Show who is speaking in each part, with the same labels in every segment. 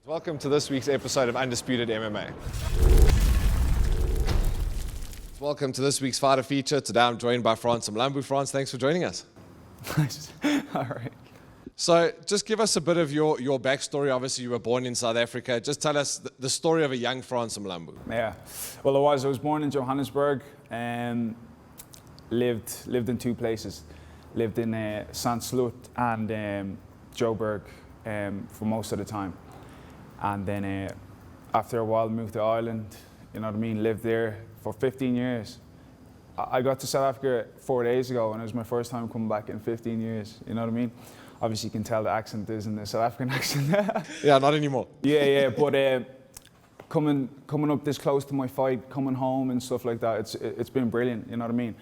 Speaker 1: Welcome to this week's episode of Undisputed MMA. Welcome to this week's fighter feature. Today I'm joined by Frans and Mlambo. Frans, thanks for joining us.
Speaker 2: Nice. All right.
Speaker 1: So just give us a bit of your backstory. Obviously you were born in South Africa. Just tell us the story of a young Frans and Mlambo.
Speaker 2: Yeah. Well, I was born in Johannesburg and lived in two places. Lived in Sandsloot and Joburg for most of the time. And then after a while moved to Ireland, you know what I mean, lived there for 15 years. I got to South Africa 4 days ago and it was my first time coming back in 15 years, you know what I mean? Obviously you can tell the accent isn't a South African accent.
Speaker 1: Yeah, not anymore.
Speaker 2: Yeah, but coming up this close to my fight, coming home and stuff like that, it's been brilliant, you know what I mean?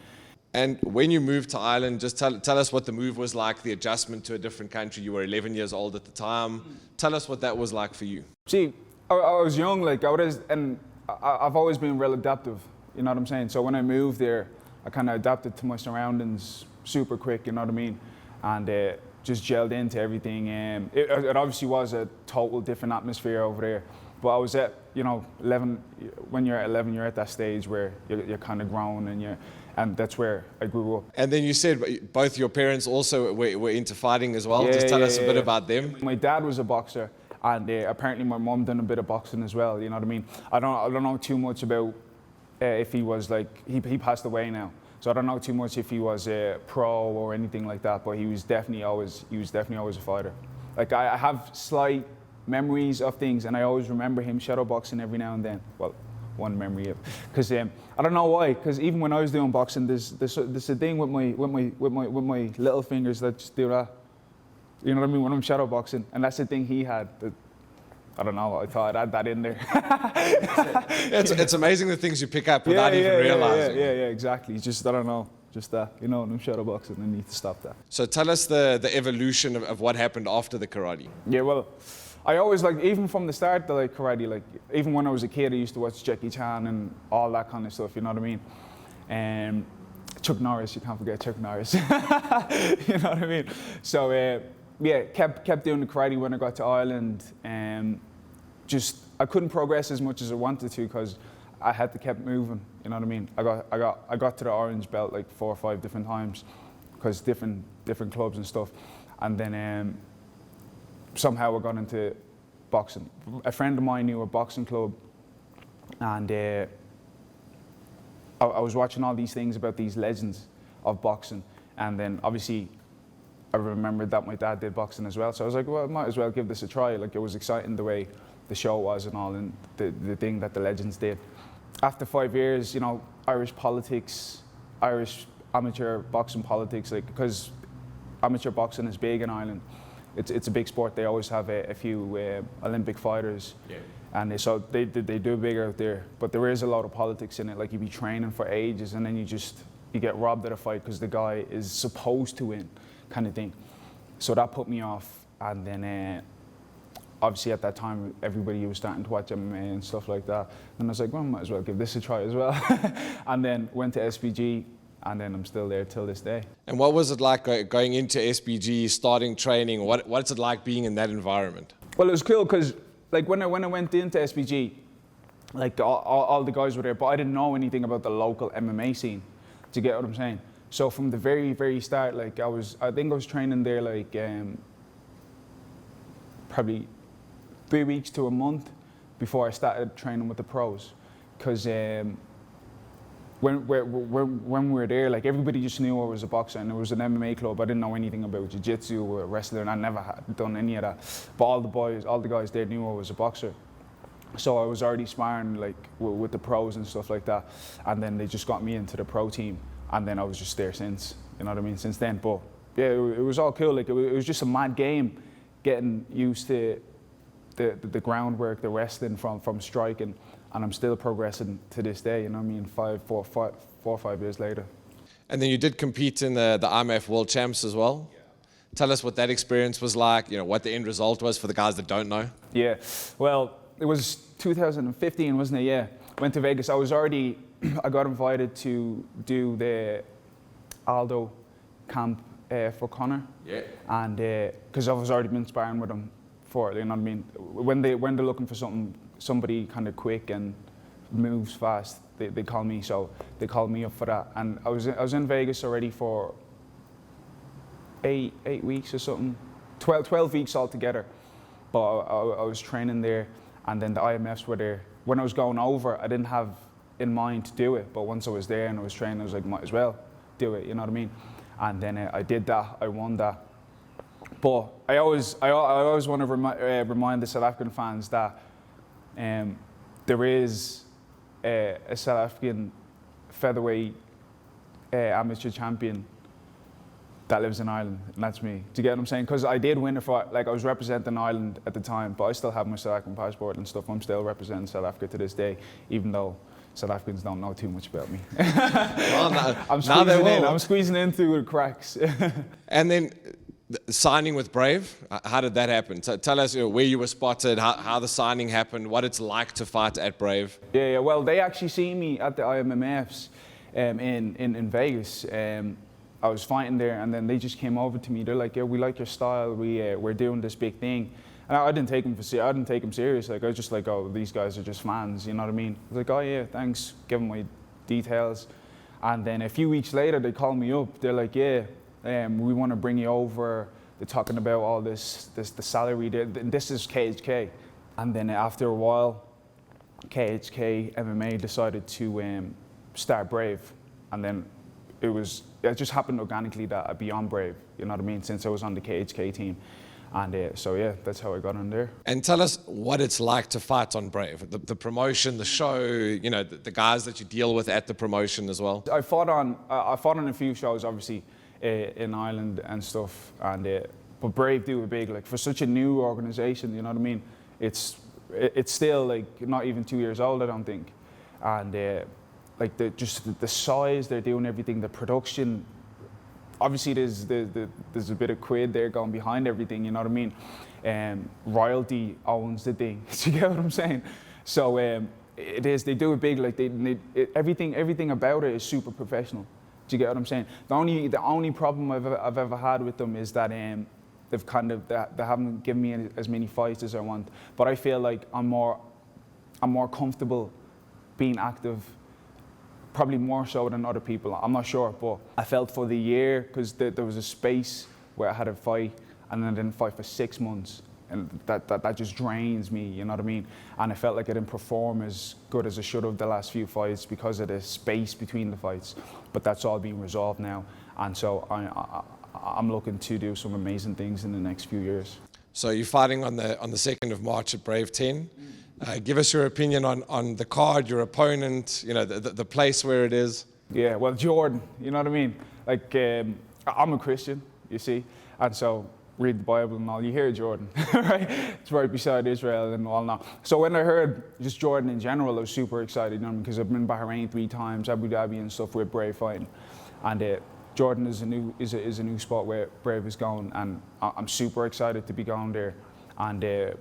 Speaker 1: And when you moved to Ireland, just tell us what the move was like, the adjustment to a different country. You were 11 years old at the time. Tell us what that was like for you.
Speaker 2: See, I was young, and I've always been real adaptive, you know what I'm saying? So when I moved there, I kind of adapted to my surroundings super quick, you know what I mean? And just gelled into everything. It obviously was a total different atmosphere over there. But I was at, 11, when you're at 11, you're at that stage where you're kind of grown and that's where I grew up.
Speaker 1: And then you said both your parents also were into fighting as well. Just tell us a bit about them.
Speaker 2: My dad was a boxer, and apparently my mum done a bit of boxing as well. You know what I mean? I don't know too much about if he was he passed away now, so I don't know too much if he was a pro or anything like that. But he was definitely always a fighter. Like I have slight memories of things, and I always remember him shadow boxing every now and then. Well, one memory of, because I don't know why. Because even when I was doing boxing, there's a thing with my little fingers that just do that. You know what I mean? When I'm shadow boxing, and that's the thing he had. That, I don't know. I thought I'd add that in there.
Speaker 1: It's amazing the things you pick up without even realizing.
Speaker 2: Yeah, exactly. Just I don't know. Just that, when I'm shadow boxing, I need to stop that.
Speaker 1: So tell us the evolution of what happened after the karate.
Speaker 2: Yeah, well, I always even from the start, karate, even when I was a kid, I used to watch Jackie Chan and all that kind of stuff, you know what I mean? And Chuck Norris, you can't forget Chuck Norris. You know what I mean? So, kept doing the karate when I got to Ireland. I couldn't progress as much as I wanted to because I had to keep moving, you know what I mean? I got to the orange belt 4 or 5 different times because different clubs and stuff. And then somehow I got into boxing. A friend of mine knew a boxing club, and I was watching all these things about these legends of boxing, and then obviously I remembered that my dad did boxing as well, so I was like, well, I might as well give this a try. It was exciting the way the show was and all, and the thing that the legends did. After 5 years, Irish politics, Irish amateur boxing politics, because amateur boxing is big in Ireland. It's a big sport. They always have a few Olympic fighters, and so they do big out there. But there is a lot of politics in it. You be training for ages, and then you get robbed at a fight because the guy is supposed to win, kind of thing. So that put me off. And then obviously at that time everybody was starting to watch MMA and stuff like that. And I was like, well, I might as well give this a try as well. And then went to SBG. And then I'm still there till this day. And
Speaker 1: what was it like going into SBG, starting training? What's it like being in that environment?
Speaker 2: Well, it was cool because when I went into SBG, all the guys were there, but I didn't know anything about the local MMA scene. Do you get what I'm saying? So from the very, very start, I think I was training there probably 3 weeks to a month before I started training with the pros, because. When we were there, everybody just knew I was a boxer, and it was an MMA club. I didn't know anything about jiu-jitsu or wrestling. I never had done any of that. But all the guys there knew I was a boxer. So I was already sparring with the pros and stuff like that. And then they just got me into the pro team, and then I was just there since. You know what I mean? Since then. But yeah, it was all cool. It was just a mad game, getting used to the groundwork, the wrestling from striking. And I'm still progressing to this day, you know what I mean, 4 or 5 years later.
Speaker 1: And then you did compete in the IMF World Champs as well. Yeah. Tell us what that experience was like, what the end result was for the guys that don't know.
Speaker 2: Yeah, well, it was 2015, wasn't it? Yeah, went to Vegas. I got invited to do the Aldo camp for Conor.
Speaker 1: Yeah.
Speaker 2: And because I was already been sparring with him for it. You know what I mean? When they're looking for somebody kind of quick and moves fast, they call me. So they called me up for that. And I was in Vegas already for 8 weeks or something, 12 weeks altogether. But I was training there, and then the IMFs were there. When I was going over, I didn't have in mind to do it, but once I was there and I was training, I was like, might as well do it, you know what I mean? And then I did that, I won that. But I always want to remind the South African fans that there is a South African featherweight amateur champion that lives in Ireland, and that's me. Do you get what I'm saying? Because I did win a fight, like I was representing Ireland at the time, but I still have my South African passport and stuff. I'm still representing South Africa to this day, even though South Africans don't know too much about me.
Speaker 1: Well,
Speaker 2: I'm squeezing in through the cracks.
Speaker 1: And then signing with Brave, how did that happen? Tell us where you were spotted, how the signing happened, what it's like to fight at Brave.
Speaker 2: Yeah, well, they actually see me at the IMMFs in Vegas. I was fighting there, and then they just came over to me. They're like, "Yeah, we like your style. We're doing this big thing." And I didn't take them serious. Like I was just like, "Oh, these guys are just fans." You know what I mean? I was like, "Oh yeah, thanks." Give them my details, and then a few weeks later, they called me up. They're like, "Yeah, we want to bring you over." They're talking about all the salary. This is KHK, and then after a while, KHK MMA decided to start Brave, and then it just happened organically that I'd be on Brave, you know what I mean, since I was on the KHK team. And so yeah, that's how I got on there.
Speaker 1: And tell us what it's like to fight on Brave, the promotion, the show, you know, the guys that you deal with at the promotion as well.
Speaker 2: I fought on a few shows, obviously, in Ireland and stuff, and but Brave do it big, like for such a new organization, you know what I mean? It's still like not even 2 years old, I don't think. And like the size, they're doing everything, the production. Obviously, there's a bit of quid there going behind everything, you know what I mean? Royalty owns the thing. Do you get what I'm saying? So they do it big. Like everything about it is super professional. Do you get what I'm saying? The only problem I've ever had with them is that they haven't given me as many fights as I want. But I feel like I'm more comfortable being active. Probably more so than other people, I'm not sure, but I felt for the year, because there was a space where I had a fight and then I didn't fight for 6 months, and that just drains me, you know what I mean? And I felt like I didn't perform as good as I should have the last few fights because of the space between the fights, but that's all being resolved now, and so I'm looking to do some amazing things in the next few years.
Speaker 1: So you're fighting on the 2nd of March at Brave 10. Give us your opinion on the card, your opponent, you know, the place where it is.
Speaker 2: Yeah, well, Jordan, you know what I mean? Like, I'm a Christian, you see, and so read the Bible and all, you hear Jordan, right? It's right beside Israel and all now. So when I heard just Jordan in general, I was super excited, you know, because I've been Bahrain 3 times, Abu Dhabi and stuff with Brave fighting, and Jordan is a new spot where Brave is going, and I'm super excited to be going there, and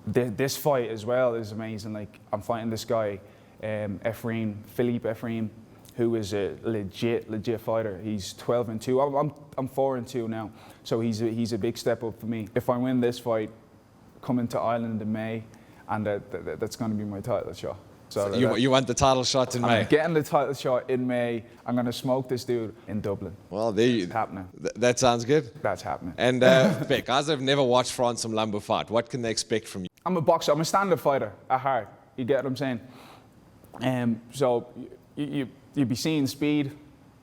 Speaker 2: this fight as well is amazing. Like, I'm fighting this guy, Philippe Ephraim, who is a legit fighter. He's 12-2. I'm 4-2 now, so he's a big step up for me. If I win this fight, coming to Ireland in May, and that's going to be my title shot. So
Speaker 1: you want the title shot in May?
Speaker 2: I'm getting the title shot in May. I'm going to smoke this dude in Dublin.
Speaker 1: Well, there you.
Speaker 2: It's happening.
Speaker 1: That sounds good.
Speaker 2: That's happening.
Speaker 1: And Beck, guys have never watched Frans and Mlambo fight. What can they expect from you?
Speaker 2: I'm a boxer. I'm a stand-up fighter at heart. You get what I'm saying? So you be seeing speed.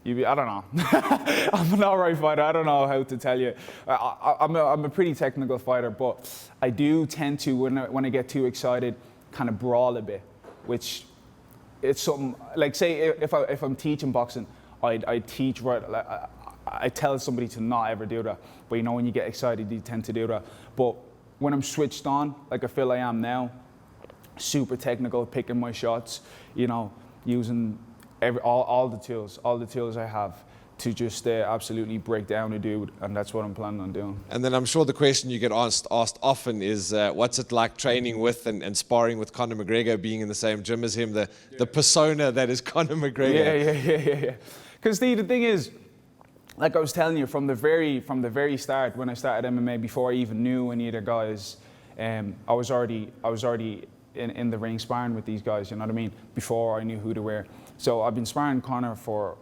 Speaker 2: I don't know. I'm an alright fighter. I don't know how to tell you. I'm a pretty technical fighter, but I do tend to, when I get too excited, kind of brawl a bit, which it's something, like say if I'm teaching boxing, I teach right, like, I tell somebody to not ever do that. But you know, when you get excited, you tend to do that. But when I'm switched on, like I feel I am now, super technical, picking my shots, you know, using all the tools I have to just absolutely break down a dude, and that's what I'm planning on doing.
Speaker 1: And then I'm sure the question you get asked often is, what's it like training with and sparring with Conor McGregor, being in the same gym as him, the persona that is Conor McGregor?
Speaker 2: Yeah. Because the thing is, like I was telling you, from the very start, when I started MMA, before I even knew any of the guys, I was already in the ring sparring with these guys, you know what I mean, before I knew who to wear. So I've been sparring Conor for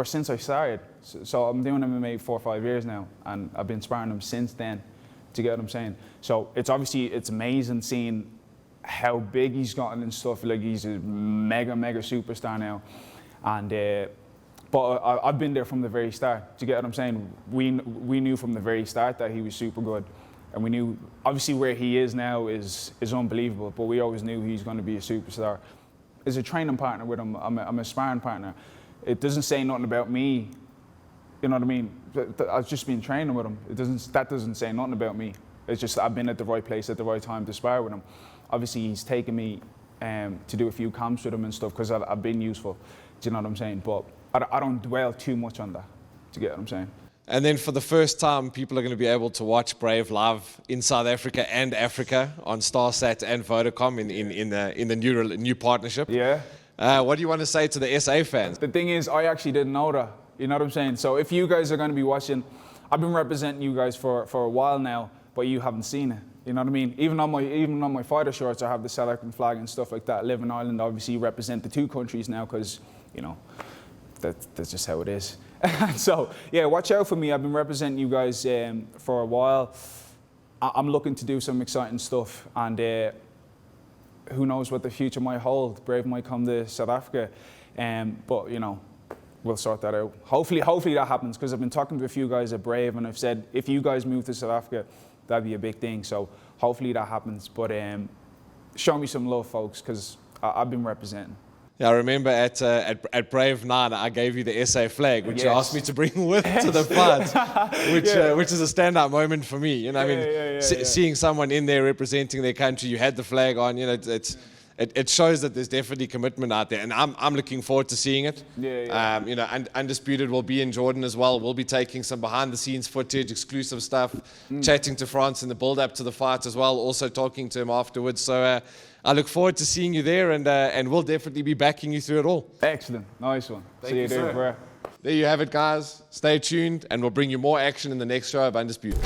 Speaker 2: since I started. So I'm doing MMA 4 or 5 years now, and I've been sparring him since then. To get what I'm saying? So it's amazing seeing how big he's gotten and stuff. Like, he's a mega superstar now, and but I've been there from the very start. Do you get what I'm saying? We knew from the very start that he was super good, and we knew obviously where he is now is unbelievable. But we always knew he's going to be a superstar. As a training partner with him, I'm a sparring partner. It doesn't say nothing about me. You know what I mean? I've just been training with him. That doesn't say nothing about me. It's just I've been at the right place at the right time to spar with him. Obviously, he's taken me to do a few camps with him and stuff because I've been useful. Do you know what I'm saying? But I don't dwell too much on that. Do you get what I'm saying?
Speaker 1: And then for the first time, people are going to be able to watch Brave live in South Africa and Africa on Starsat and Vodacom in the new partnership.
Speaker 2: Yeah.
Speaker 1: What do you want to say to the SA fans?
Speaker 2: The thing is, I actually didn't know that. You know what I'm saying? So if you guys are going to be watching, I've been representing you guys for a while now, but you haven't seen it. You know what I mean? Even on my fighter shorts, I have the South African flag and stuff like that. I live in Ireland, obviously represent the two countries now because, you know, that's just how it is. So yeah, watch out for me. I've been representing you guys for a while. I'm looking to do some exciting stuff, and who knows what the future might hold. Brave might come to South Africa, but you know, we'll sort that out. Hopefully that happens, because I've been talking to a few guys at Brave, and I've said if you guys move to South Africa, that'd be a big thing. So hopefully that happens. But show me some love, folks, because I've been representing.
Speaker 1: Yeah, I remember at Brave 9, I gave you the SA flag, which you asked me to bring with to the fight, which is a standout moment for me. You know, seeing someone in there representing their country, you had the flag on. You know, it shows that there's definitely commitment out there, and I'm looking forward to seeing it. You know, Undisputed will be in Jordan as well. We'll be taking some behind-the-scenes footage, exclusive stuff, chatting to Frans in the build-up to the fight as well. Also talking to him afterwards. So. I look forward to seeing you there, and we'll definitely be backing you through it all.
Speaker 2: Excellent. Nice one. See you there, bro.
Speaker 1: There you have it, guys. Stay tuned, and we'll bring you more action in the next show of Undisputed.